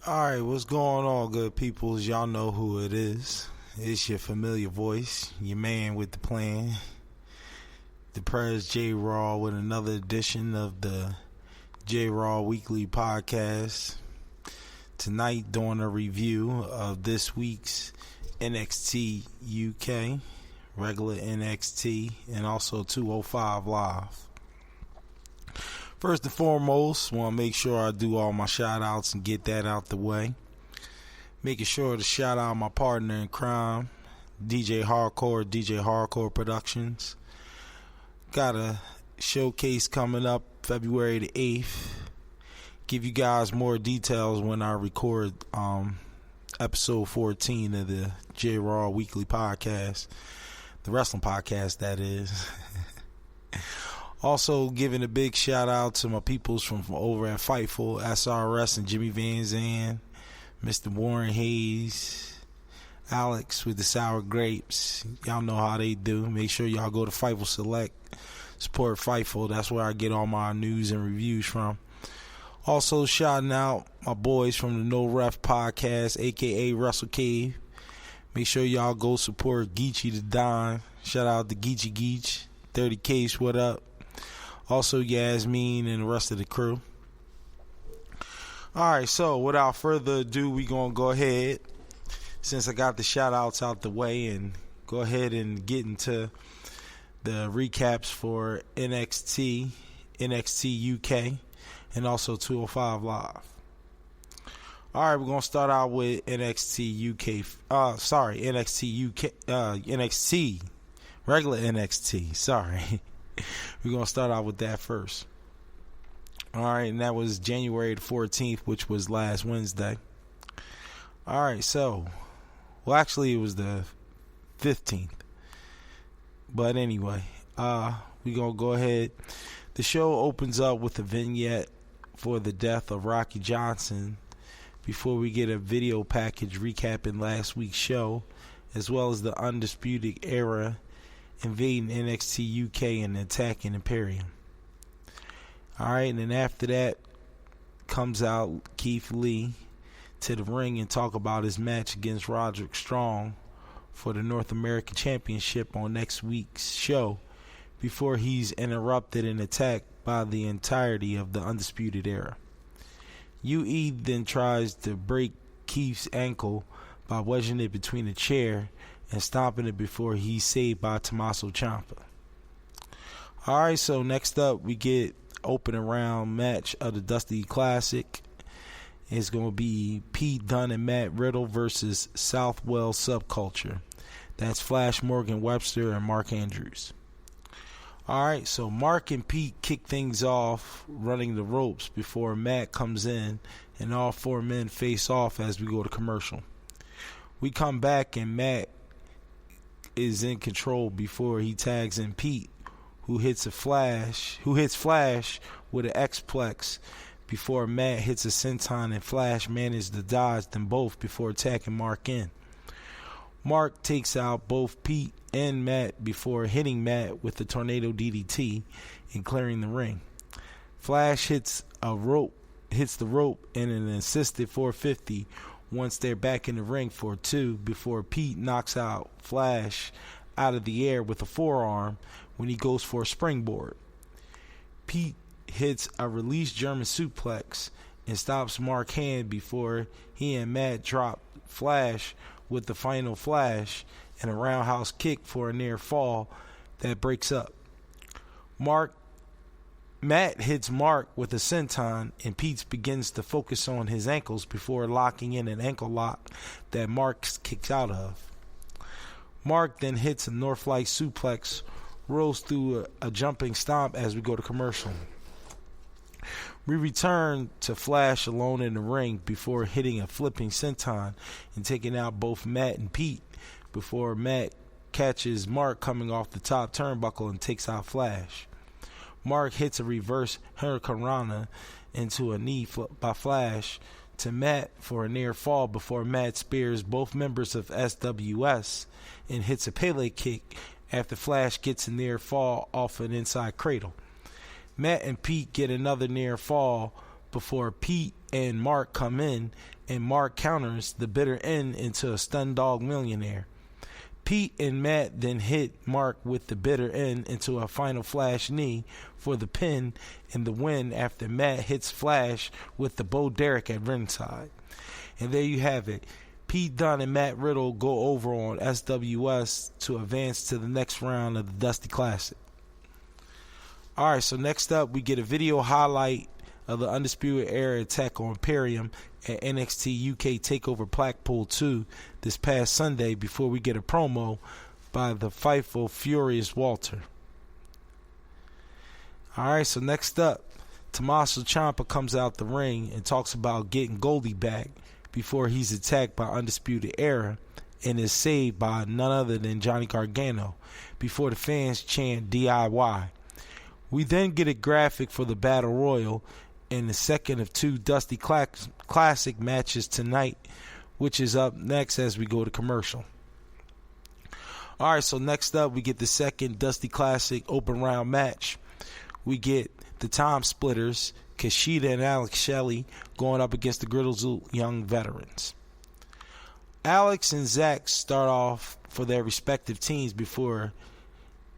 Alright, what's going on, good peoples? Y'all know who it is. It's your familiar voice, your man with the plan, the Prez J Raw, with another edition of the J Raw Weekly Podcast. Tonight, doing a review of this week's NXT UK, regular NXT, and also 205 Live. First and foremost, want to make sure I do all my shout outs and get that out the way. Making sure to shout out my partner in crime, DJ Hardcore Productions. Got a showcase coming up February the 8th. Give you guys more details when I record episode 14 of the J Raw Weekly Podcast. The wrestling podcast, that is. Also giving a big shout out to my peoples from over at Fightful, SRS and Jimmy Van Zandt, Mr. Warren Hayes, Alex with the Sour Grapes. Y'all know how they do. Make sure y'all go to Fightful Select, support Fightful. That's where I get all my news and reviews from. Also shouting out my boys from the No Ref Podcast, aka Russell Cave. Make sure y'all go support Geechee the Don. Shout out to Geechee Geech, 30 Case, what up? Also Yasmin and the rest of the crew. Alright, so without further ado, we gonna go ahead, since I got the shout outs out the way, and go ahead and get into the recaps for NXT UK, and also 205 Live. Alright, we're gonna start out with NXT regular NXT, sorry. We're going to start out with that first. Alright, and that was January the 14th, which was last Wednesday. Alright, so, well, actually, it was the 15th. But anyway, we're going to go ahead. The show opens up with a vignette for the death of Rocky Johnson before we get a video package recapping last week's show, as well as the Undisputed Era invading NXT UK and attacking Imperium. Alright, and then after that comes out Keith Lee to the ring and talk about his match against Roderick Strong for the North American Championship on next week's show, before he's interrupted and attacked by the entirety of the Undisputed Era. UE then tries to break Keith's ankle by wedging it between a chair and stomping it before he's saved by Tommaso Ciampa. Alright, so next up we get opening round match of the Dusty Classic. It's going to be Pete Dunne and Matt Riddle versus Southwell Subculture. That's Flash Morgan Webster and Mark Andrews. Alright, so Mark and Pete kick things off running the ropes before Matt comes in and all four men face off as we go to commercial. We come back and Matt is in control before he tags in Pete, who hits Flash with an X-Plex before Matt hits a senton, and Flash manages to dodge them both before attacking Mark in. Mark takes out both Pete and Matt before hitting Matt with the Tornado DDT and clearing the ring. Flash hits the rope in an assisted 450 once they're back in the ring for two, before Pete knocks out Flash out of the air with a forearm when he goes for a springboard. Pete hits a release German suplex and stops Mark's hand before he and Matt drop Flash with the final Flash and a roundhouse kick for a near fall that breaks up. Matt hits Mark with a senton, and Pete begins to focus on his ankles before locking in an ankle lock that Mark kicks out of. Mark then hits a North Light suplex, rolls through a jumping stomp as we go to commercial. We return to Flash alone in the ring before hitting a flipping senton and taking out both Matt and Pete before Matt catches Mark coming off the top turnbuckle and takes out Flash. Mark hits a reverse Hurricanrana into a knee by Flash to Matt for a near fall before Matt spears both members of SWS and hits a Pele kick after Flash gets a near fall off an inside cradle. Matt and Pete get another near fall before Pete and Mark come in, and Mark counters the bitter end into a stun dog millionaire. Pete and Matt then hit Mark with the bitter end into a final Flash knee for the pin and the win after Matt hits Flash with the Bo Derek at ringside. And there you have it. Pete Dunne and Matt Riddle go over on SWS to advance to the next round of the Dusty Classic. Alright, so next up we get a video highlight of the Undisputed Era attack on Imperium at NXT UK TakeOver Blackpool 2 this past Sunday before we get a promo by the Fightful Furious Walter. Alright, so next up, Tommaso Ciampa comes out the ring and talks about getting Goldie back before he's attacked by Undisputed Era and is saved by none other than Johnny Gargano before the fans chant DIY. We then get a graphic for the Battle Royal in the second of two Dusty Classic matches tonight, which is up next as we go to commercial. Alright, so next up we get the second Dusty Classic open round match. We get the Time Splitters, Kushida and Alex Shelley, going up against the Grizzled Young Veterans. Alex and Zach start off for their respective teams before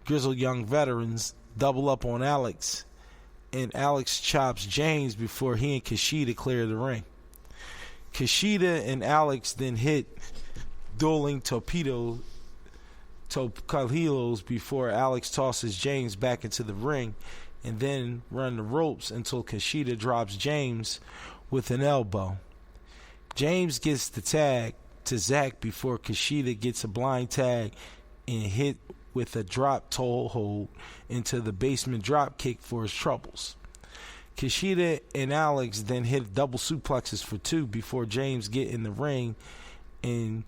Grizzled Young Veterans double up on Alex, and Alex chops James before he and Kushida clear the ring. Kushida and Alex then hit dueling torpedoes before Alex tosses James back into the ring and then run the ropes until Kushida drops James with an elbow. James gets the tag to Zach before Kushida gets a blind tag and hit with a drop toe hold into the basement drop kick for his troubles. Kushida and Alex then hit double suplexes for two before James get in the ring and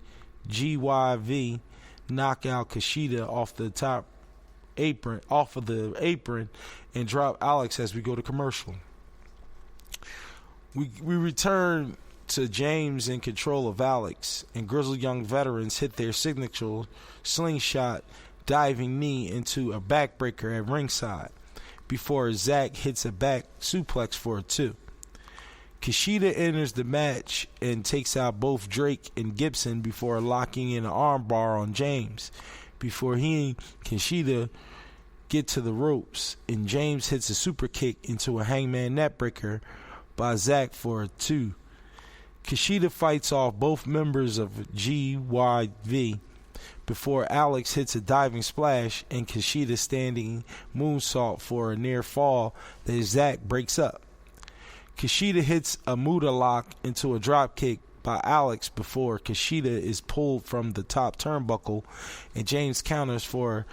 GYV knock out Kushida off the apron and drop Alex as we go to commercial. We return to James in control of Alex, and Grizzled Young Veterans hit their signature slingshot diving knee into a backbreaker at ringside before Zach hits a back suplex for a 2. Kushida enters the match and takes out both Drake and Gibson before locking in an armbar on James before he and Kushida get to the ropes, and James hits a super kick into a hangman neckbreaker by Zach for a 2. Kushida fights off both members of GYV before Alex hits a diving splash and Kushida standing moonsault for a near fall that Zach breaks up. Kushida hits a Muda lock into a drop kick by Alex before Kushida is pulled from the top turnbuckle, and James counters for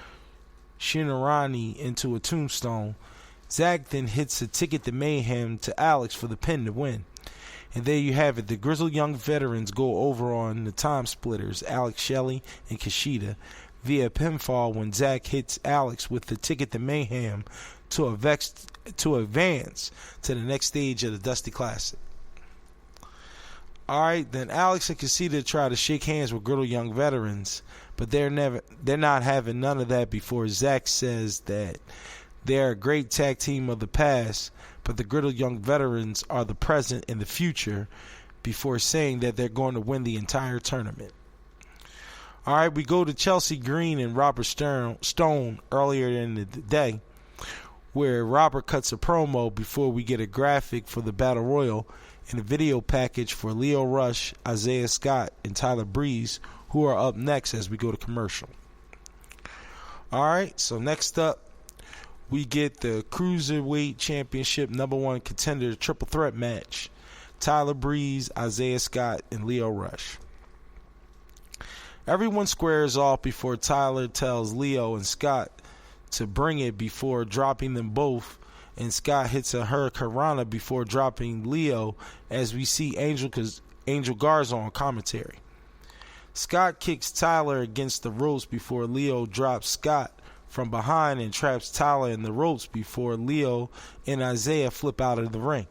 Shinarani into a tombstone. Zach then hits a Ticket to Mayhem to Alex for the pin to win. And there you have it. The Grizzled Young Veterans go over on the Time Splitters, Alex Shelley and Kushida, via pinfall when Zach hits Alex with the Ticket to Mayhem to advance to the next stage of the Dusty Classic. Alright, then Alex and Kushida try to shake hands with Grizzled Young Veterans, but they're not having none of that before Zach says that they're a great tag team of the past, but the Grizzled Young Veterans are the present and the future, before saying that they're going to win the entire tournament. Alright, we go to Chelsea Green and Robert Stone earlier in the day, where Robert cuts a promo before we get a graphic for the Battle Royal and a video package for Lio Rush, Isaiah Scott, and Tyler Breeze, who are up next as we go to commercial. Alright, so next up, we get the Cruiserweight Championship #1 contender triple threat match. Tyler Breeze, Isaiah Scott, and Lio Rush. Everyone squares off before Tyler tells Lio and Scott to bring it before dropping them both, and Scott hits a Hurricanrana before dropping Lio as we see Angel Garza on commentary. Scott kicks Tyler against the ropes before Lio drops Scott from behind and traps Tyler in the ropes before Lio and Isaiah flip out of the ring.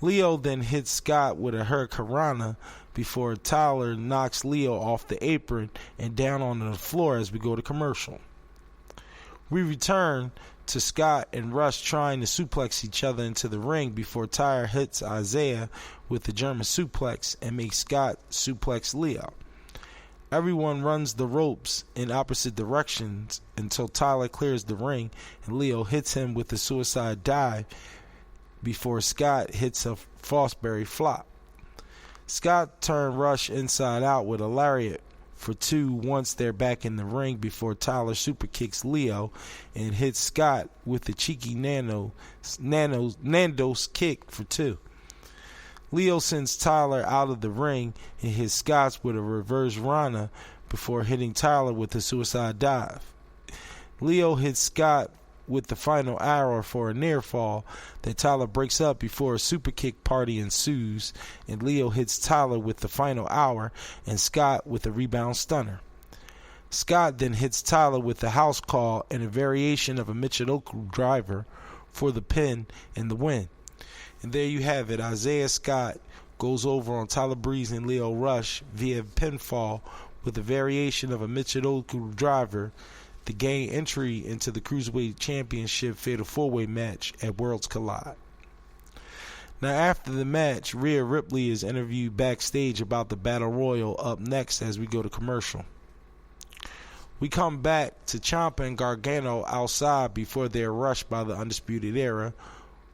Lio then hits Scott with a Hurricanrana before Tyler knocks Lio off the apron and down onto the floor as we go to commercial. We return to Scott and Rush trying to suplex each other into the ring before Tyler hits Isaiah with the German suplex and makes Scott suplex Leo. Everyone runs the ropes in opposite directions until Tyler clears the ring and Leo hits him with the suicide dive before Scott hits a Fosbury flop. Scott turned Rush inside out with a lariat for 2 once they're back in the ring before Tyler super kicks Leo and hits Scott with the cheeky Nando's kick for 2. Leo sends Tyler out of the ring and hits Scott with a reverse Rana before hitting Tyler with a suicide dive. Leo hits Scott with the final arrow for a near fall that Tyler breaks up before a super kick party ensues, and Leo hits Tyler with the final hour and Scott with a rebound stunner. Scott then hits Tyler with the house call and a variation of a Michinoku driver for the pin and the win. And there you have it. Isaiah Scott goes over on Tyler Breeze and Leo Rush via pinfall with a variation of a Michinoku driver to gain entry into the Cruiserweight Championship Fatal 4-Way match at Worlds Collide. Now, after the match, Rhea Ripley is interviewed backstage about the Battle Royal up next as we go to commercial. We come back to Ciampa and Gargano outside before they are rushed by the Undisputed Era,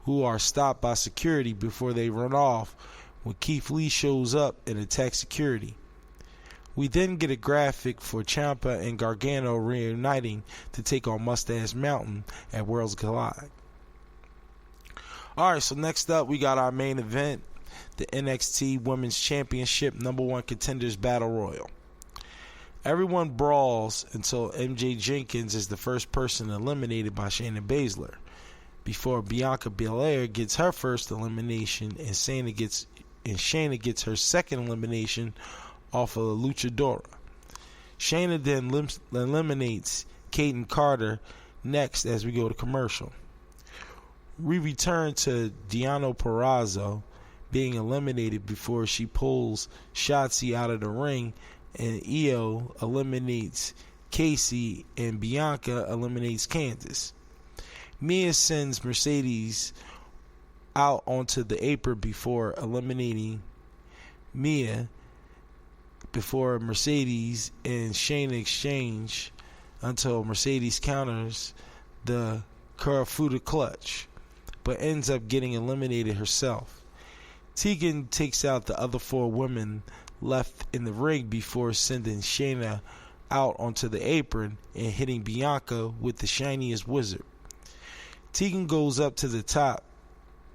who are stopped by security before they run off when Keith Lee shows up and attacks security. We then get a graphic for Ciampa and Gargano reuniting to take on Mustache Mountain at Worlds Collide. Alright, so next up we got our main event, the NXT Women's Championship #1 Contenders Battle Royal. Everyone brawls until MJ Jenkins is the first person eliminated by Shayna Baszler, before Bianca Belair gets her first elimination and Shayna gets her second elimination off of a Luchadora. Shayna then eliminates Kaden Carter next as we go to commercial. We return to Deonna Purrazzo being eliminated before she pulls Shotzi out of the ring, and Io eliminates Casey and Bianca eliminates Candice. Mia sends Mercedes out onto the apron before eliminating Mia, before Mercedes and Shayna exchange until Mercedes counters the Karafuda clutch, but ends up getting eliminated herself. Tegan takes out the other 4 women left in the ring before sending Shayna out onto the apron and hitting Bianca with the shiniest wizard. Tegan goes up to the top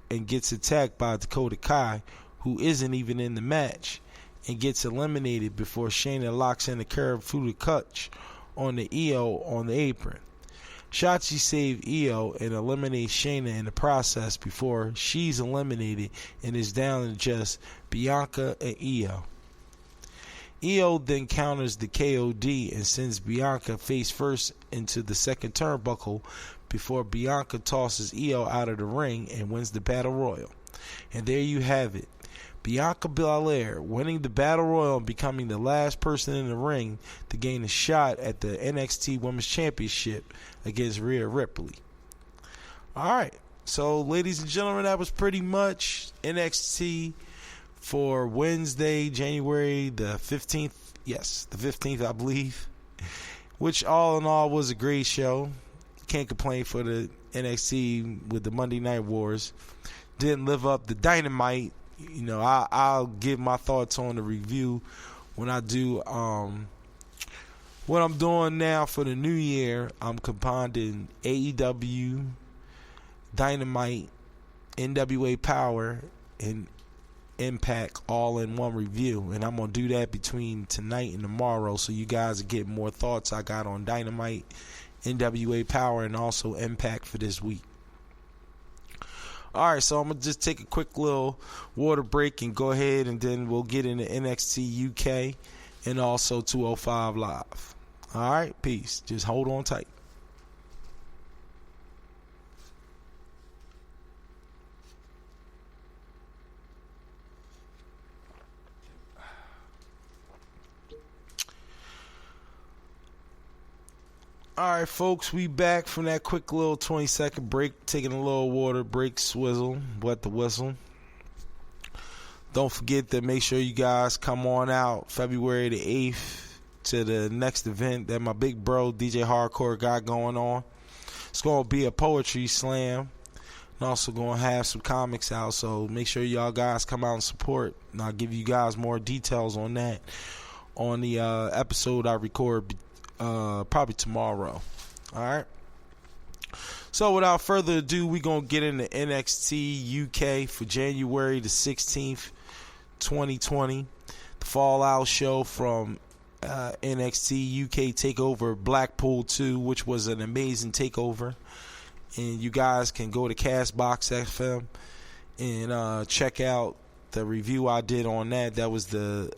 and gets attacked by Dakota Kai, who isn't even in the match, and gets eliminated before Shayna locks in the Karafuda clutch on the Io on the apron. Shotzi saves Io and eliminates Shayna in the process before she's eliminated and is down to just Bianca and Io. Io then counters the KOD and sends Bianca face first into the second turnbuckle before Bianca tosses Io out of the ring and wins the Battle Royal. And there you have it. Bianca Belair winning the Battle Royal and becoming the last person in the ring to gain a shot at the NXT Women's Championship against Rhea Ripley. Alright, so ladies and gentlemen, that was pretty much NXT for Wednesday, January the 15th. Yes, the 15th, I believe. Which all in all was a great show. Can't complain for the NXT with the Monday Night Wars. Didn't live up to Dynamite. You know, I'll give my thoughts on the review when I do. What I'm doing now for the new year, I'm combining AEW, Dynamite, NWA Power, and Impact all in one review. And I'm going to do that between tonight and tomorrow so you guys get more thoughts I got on Dynamite, NWA Power, and also Impact for this week. Alright, so I'm going to just take a quick little water break and go ahead and then we'll get into NXT UK and also 205 Live. Alright, peace. Just hold on tight. Alright, folks, we back from that quick little 20-second break, taking a little water break, swizzle, wet the whistle. Don't forget to make sure you guys come on out February the 8th to the next event that my big bro DJ Hardcore got going on. It's going to be a poetry slam. And also going to have some comics out, so make sure y'all guys come out and support. And I'll give you guys more details on that on the episode I record probably tomorrow. Alright. So without further ado, we're going to get into NXT UK for January the 16th, 2020. The Fallout show from NXT UK TakeOver Blackpool 2, which was an amazing takeover. And you guys can go to Castbox FM and check out the review I did on that. That was the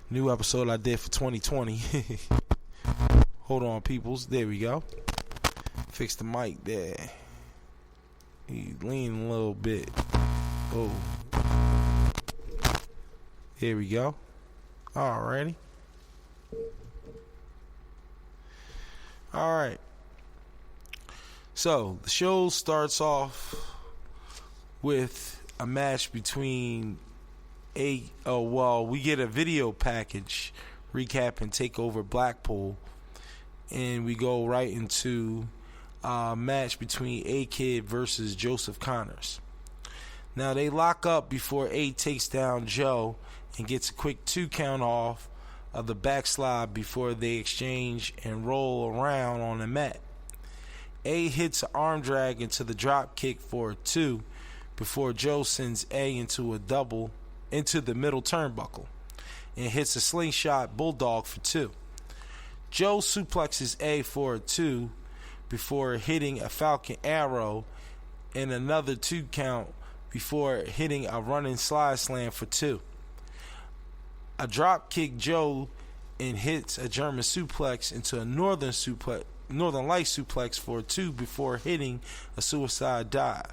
new episode I did for 2020. Hold on, peoples. There we go. Fix the mic there. He's leaning a little bit. Oh. Here we go. Alrighty. Alright. So, the show starts off with a match between we get a video package recapping TakeOver Blackpool, and we go right into a match between A-Kid versus Joseph Connors. Now, they lock up before A takes down Joe and gets a quick 2 count off of the backslide before they exchange and roll around on the mat. A hits an arm drag into the drop kick for a 2 before Joe sends A into the middle turnbuckle and hits a slingshot bulldog for 2. Joe suplexes A for a 2 before hitting a Falcon Arrow and another 2 count before hitting a running slide slam for 2. A drop kick Joe and hits a German suplex into a Northern Light suplex for a 2 before hitting a suicide dive.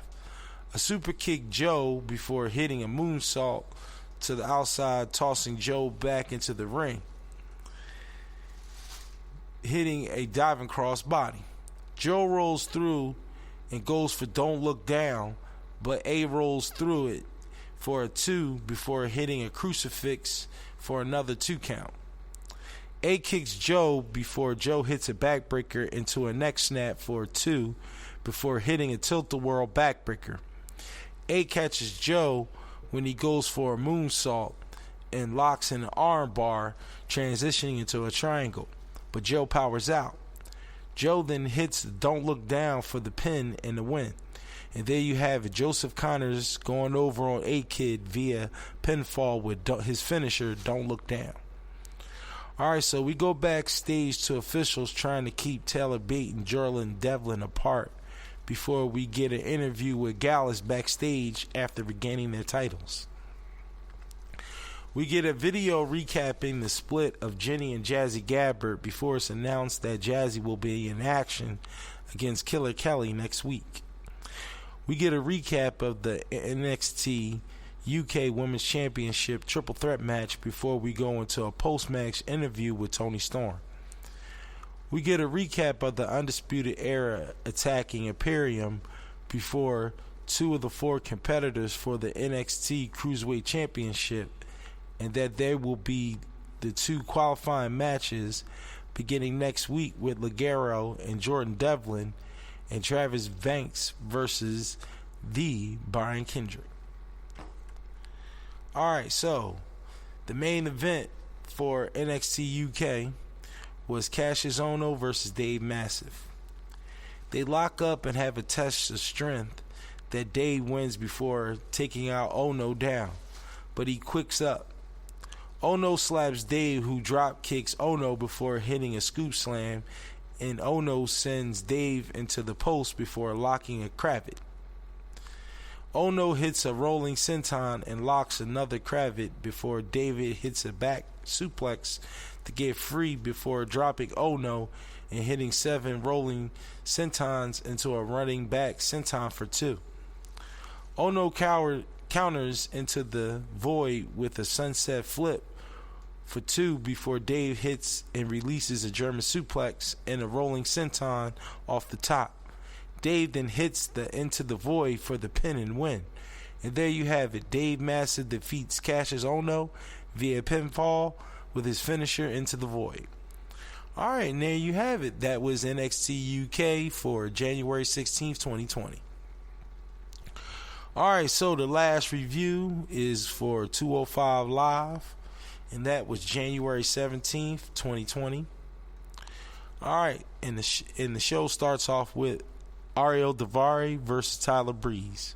A super kick Joe before hitting a moonsault to the outside, tossing Joe back into the ring, hitting a diving crossbody. Joe rolls through and goes for Don't Look Down, but A rolls through it for a 2 before hitting a crucifix for another 2 count. A kicks Joe before Joe hits a backbreaker into a neck snap for a 2 before hitting a tilt-a-whirl backbreaker. A catches Joe when he goes for a moonsault and locks in an arm bar, transitioning into a triangle, but Joe powers out. Joe then hits the Don't Look Down for the pin and the win. And there you have it, Joseph Connors going over on A-Kid via pinfall with his finisher, Don't Look Down. Alright, so we go backstage to officials trying to keep Taylor Bate and Jordan Devlin apart before we get an interview with Gallus backstage after regaining their titles. We get a video recapping the split of Jenny and Jazzy Gabbert before it's announced that Jazzy will be in action against Killer Kelly next week. We get a recap of the NXT UK Women's Championship triple threat match before we go into a post-match interview with Toni Storm. We get a recap of the Undisputed Era attacking Imperium before 2 of the 4 competitors for the NXT Cruiserweight Championship, and that there will be the 2 qualifying matches beginning next week with Ligero and Jordan Devlin and Travis Banks versus the Brian Kendrick. Alright, so the main event for NXT UK was Cassius Ohno versus Dave Mastiff. They lock up and have a test of strength that Dave wins before taking out Ohno down, but he quicks up. Ohno slaps Dave, who drop kicks Ohno before hitting a scoop slam, and Ohno sends Dave into the post before locking a Kravit. Ohno hits a rolling senton and locks another Kravit before David hits a back suplex to get free before dropping Ohno and hitting 7 rolling sentons into a running back senton for 2. Ohno counters into the void with a sunset flip for 2 before Dave hits and releases a German suplex and a rolling senton off the top. Dave then hits the Into the Void for the pin and win. And there you have it. Dave Mastiff defeats Cassius Ohno via pinfall with his finisher Into the Void. Alright, and there you have it. That was NXT UK for January 16th, 2020. Alright, so the last review is for 205 Live, and that was January 17th, 2020. Alright, and the show starts off with Ariel Daivari versus Tyler Breeze.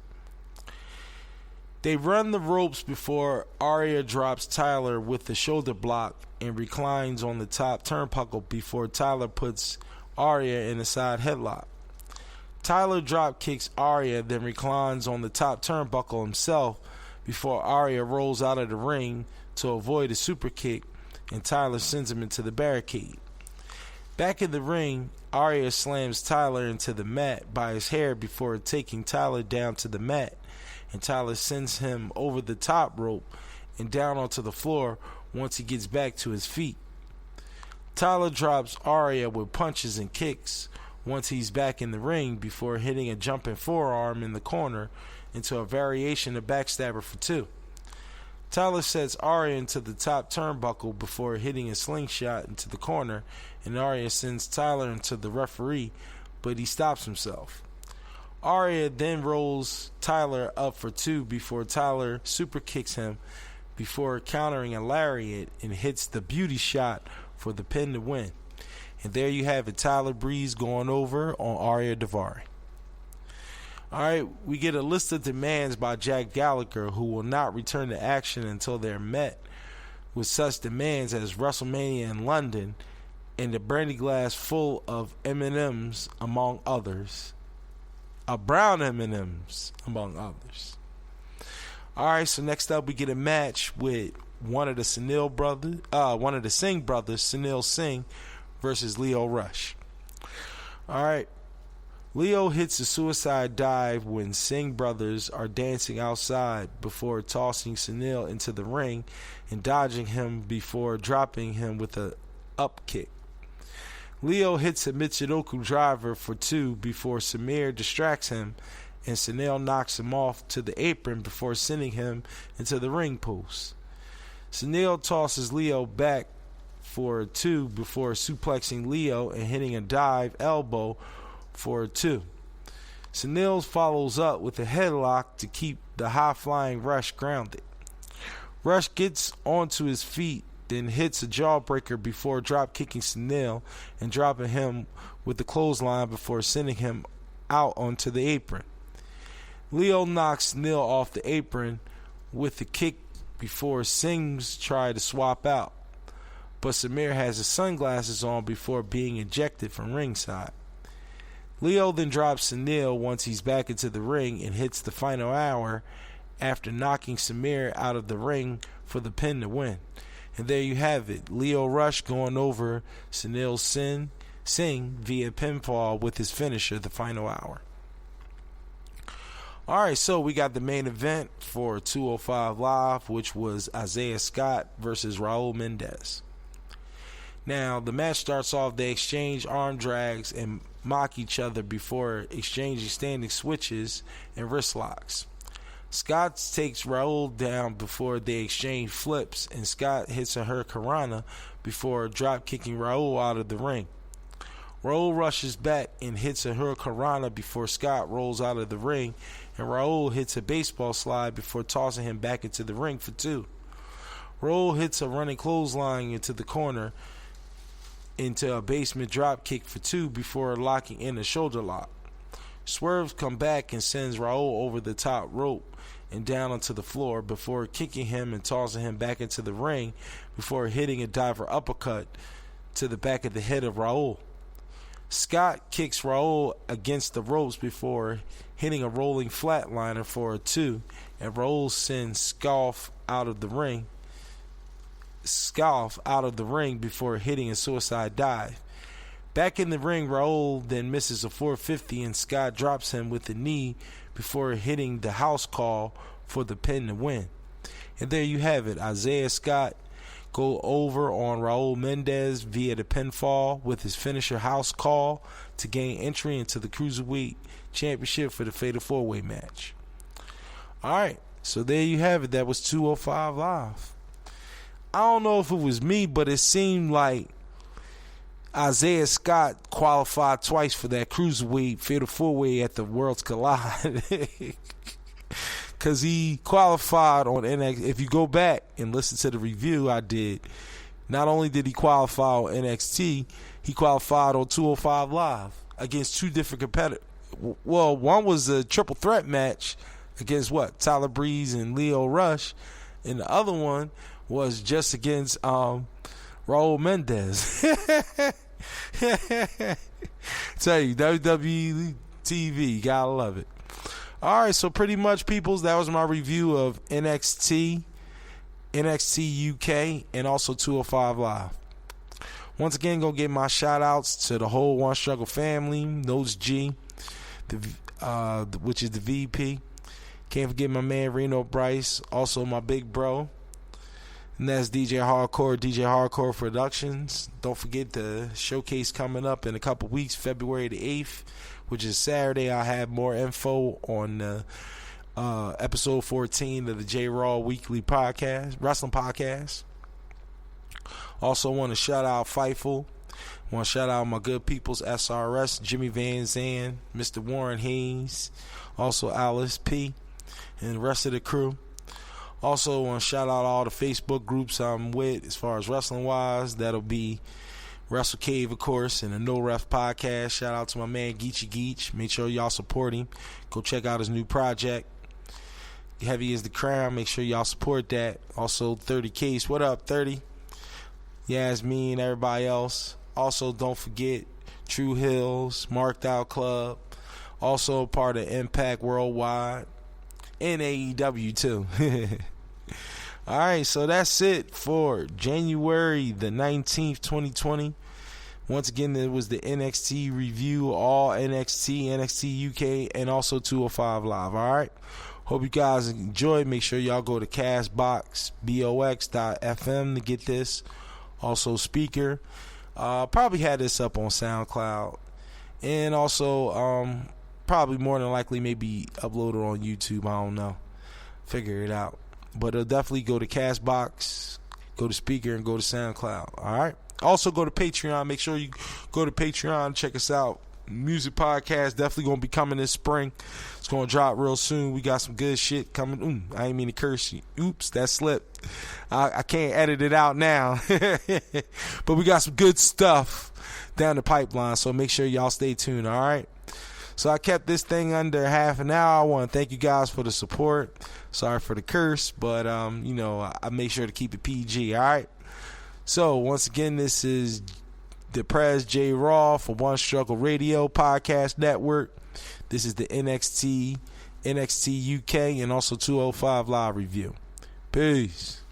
They run the ropes before Arya drops Tyler with the shoulder block and reclines on the top turnbuckle before Tyler puts Arya in a side headlock. Tyler drop kicks Arya, then reclines on the top turnbuckle himself before Arya rolls out of the ring to avoid a super kick, and Tyler sends him into the barricade. Back in the ring, Arya slams Tyler into the mat by his hair before taking Tyler down to the mat, and Tyler sends him over the top rope and down onto the floor once he gets back to his feet. Tyler drops Arya with punches and kicks once he's back in the ring before hitting a jumping forearm in the corner into a variation of backstabber for 2. Tyler sets Arya into the top turnbuckle before hitting a slingshot into the corner, and Arya sends Tyler into the referee, but he stops himself. Arya then rolls Tyler up for 2 before Tyler super kicks him before countering a lariat and hits the beauty shot for the pin to win. And there you have it, Tyler Breeze going over on Ariel Daivari. Alright, we get a list of demands by Jack Gallagher, who will not return to action until they're met with such demands as WrestleMania in London and a brandy glass full of M&Ms among others. A brown M&Ms among others. Alright, so next up we get a match with one of the Singh brothers, Sunil Singh versus Lio Rush. Alright, Leo hits a suicide dive when Singh brothers are dancing outside before tossing Sunil into the ring and dodging him before dropping him with a up kick. Leo hits a Michinoku driver for 2 before Samir distracts him, and Sunil knocks him off to the apron before sending him into the ring post. Sunil tosses Leo back for 2 before suplexing Leo and hitting a dive elbow for 2. Sunil follows up with a headlock to keep the high-flying Rush grounded. Rush gets onto his feet, then hits a jawbreaker before drop-kicking Sunil and dropping him with the clothesline before sending him out onto the apron. Leo knocks Sunil off the apron with the kick before Singh's try to swap out, but Samir has his sunglasses on before being ejected from ringside. Leo then drops Sunil once he's back into the ring and hits the final hour after knocking Samir out of the ring for the pin to win. And there you have it, Lio Rush going over Sunil Singh via pinfall with his finisher, the final hour. Alright, so we got the main event for 205 Live, which was Isaiah Scott versus Raul Mendez. Now, the match starts off, they exchange arm drags and mock each other before exchanging standing switches and wrist locks. Scott takes Raul down before they exchange flips, and Scott hits a Hurricanrana before drop kicking Raul out of the ring. Raul rushes back and hits a Hurricanrana before Scott rolls out of the ring, and Raul hits a baseball slide before tossing him back into the ring for 2. Raul hits a running clothesline into the corner into a basement drop kick for 2 before locking in a shoulder lock. Swerve comes back and sends Raul over the top rope and down onto the floor before kicking him and tossing him back into the ring before hitting a diver uppercut to the back of the head of Raul. Scott kicks Raul against the ropes before hitting a rolling flatliner for a 2, and Raul sends Scoff out of the ring before hitting a suicide dive. Back in the ring, Raul then misses a 450 and Scott drops him with the knee before hitting the house call for the pin to win. And there you have it, Isaiah Scott go over on Raul Mendez via the pinfall with his finisher house call to gain entry into the Cruiserweight Championship for the Fatal 4-Way match. Alright, so there you have it. That was 205 Live. I don't know if it was me, but it seemed like Isaiah Scott qualified twice for that Cruiserweight Fatal 4-Way at the Worlds Collide. Because he qualified on NXT. If you go back and listen to the review I did, not only did he qualify on NXT, he qualified on 205 Live against two different competitors. Well, one was a triple threat match against Tyler Breeze and Leo Rush, and the other one was just against Raul Mendez. Tell you, WWE TV, gotta love it. Alright, so pretty much, peoples, that was my review of NXT UK, and also 205 Live. Once again, gonna give my shout outs to the whole One Struggle family, Notes G, which is the VP. Can't forget my man Reno Bryce, also my big bro. And that's DJ Hardcore Productions. Don't forget the showcase coming up in a couple weeks, February the 8th, which is Saturday. I'll have more info on episode 14 of the J-Raw Weekly Podcast, Wrestling Podcast. Also want to shout out Fightful. Want to shout out my good peoples, SRS, Jimmy Van Zandt, Mr. Warren Hayes, also Alice P, and the rest of the crew. Also want to shout out all the Facebook groups I'm with as far as wrestling wise. That'll be Wrestle Cave, of course, and the No Ref Podcast. Shout out to my man Geechee Geech. Make sure y'all support him. Go check out his new project, Heavy is the Crown. Make sure y'all support that. Also 30 Case. What up, 30? Yasmin, everybody else. Also, don't forget True Hills, Marked Out Club. Also part of Impact Worldwide. And AEW too. Alright, so that's it for January the 19th, 2020. Once again, it was the NXT review, all NXT, NXT UK, and also 205 Live. Alright, hope you guys enjoyed. Make sure y'all go to Castbox, box.fm to get this. Also Spreaker. Probably had this up on SoundCloud. And also, probably more than likely maybe upload it on YouTube. I don't know. Figure it out. But definitely go to Castbox, go to Spreaker, and go to SoundCloud. Alright? Also go to Patreon. Make sure you go to Patreon. Check us out. Music podcast definitely going to be coming this spring. It's going to drop real soon. We got some good shit coming. I ain't mean to curse you. Oops, that slipped. I can't edit it out now. But we got some good stuff down the pipeline. So make sure y'all stay tuned. Alright? So I kept this thing under half an hour. I want to thank you guys for the support. Sorry for the curse, but I make sure to keep it PG. All right. So once again, this is the Prez J Raw for One Struggle Radio Podcast Network. This is the NXT UK, and also 205 Live review. Peace.